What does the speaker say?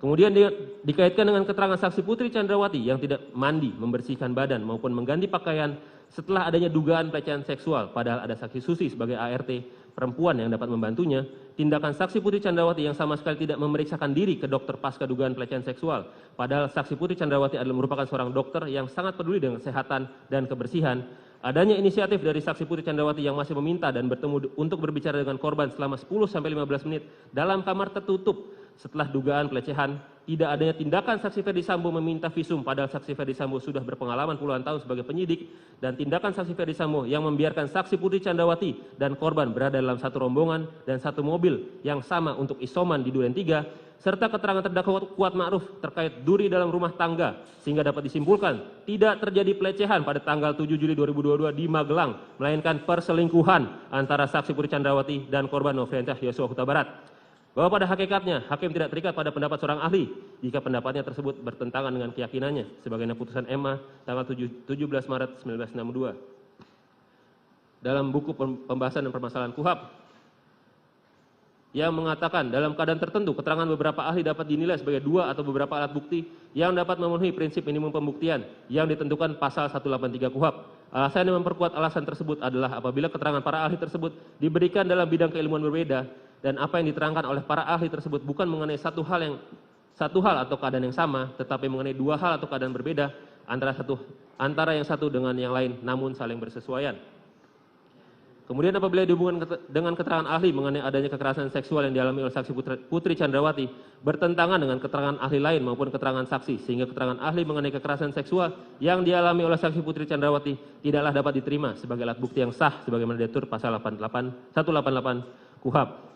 Kemudian dikaitkan dengan keterangan saksi Putri Chandrawati yang tidak mandi, membersihkan badan maupun mengganti pakaian setelah adanya dugaan pelecehan seksual, padahal ada saksi Susi sebagai ART perempuan yang dapat membantunya. Tindakan saksi Putri Chandrawati yang sama sekali tidak memeriksakan diri ke dokter pasca dugaan pelecehan seksual, padahal saksi Putri Chandrawati adalah merupakan seorang dokter yang sangat peduli dengan kesehatan dan kebersihan. Adanya inisiatif dari saksi Putri Chandrawati yang masih meminta dan bertemu untuk berbicara dengan korban selama 10-15 menit dalam kamar tertutup setelah dugaan pelecehan. Tidak adanya tindakan saksi Ferdi Sambo meminta visum, padahal saksi Ferdi Sambo sudah berpengalaman puluhan tahun sebagai penyidik, dan tindakan saksi Ferdi Sambo yang membiarkan saksi Putri Chandrawati dan korban berada dalam satu rombongan dan satu mobil yang sama untuk isoman di Duren 3, serta keterangan terdakwa Kuat Ma'ruf terkait duri dalam rumah tangga, sehingga dapat disimpulkan tidak terjadi pelecehan pada tanggal 7 Juli 2022 di Magelang, melainkan perselingkuhan antara saksi Putri Chandrawati dan korban Nofriansyah Yosua Huta Barat. Bahwa pada hakikatnya hakim tidak terikat pada pendapat seorang ahli jika pendapatnya tersebut bertentangan dengan keyakinannya, sebagaimana putusan MA tanggal 17 Maret 1962. Dalam buku pembahasan dan permasalahan KUHAP yang mengatakan dalam keadaan tertentu keterangan beberapa ahli dapat dinilai sebagai dua atau beberapa alat bukti yang dapat memenuhi prinsip minimum pembuktian yang ditentukan pasal 183 KUHAP. Alasan yang memperkuat alasan tersebut adalah apabila keterangan para ahli tersebut diberikan dalam bidang keilmuan berbeda dan apa yang diterangkan oleh para ahli tersebut bukan mengenai satu hal atau keadaan yang sama, tetapi mengenai dua hal atau keadaan berbeda antara yang satu dengan yang lain, namun saling bersesuaian. Kemudian apabila dihubungkan dengan keterangan ahli mengenai adanya kekerasan seksual yang dialami oleh saksi Putri Chandrawati bertentangan dengan keterangan ahli lain maupun keterangan saksi, sehingga keterangan ahli mengenai kekerasan seksual yang dialami oleh saksi Putri Chandrawati tidaklah dapat diterima sebagai alat bukti yang sah sebagaimana diatur pasal 188 KUHAP.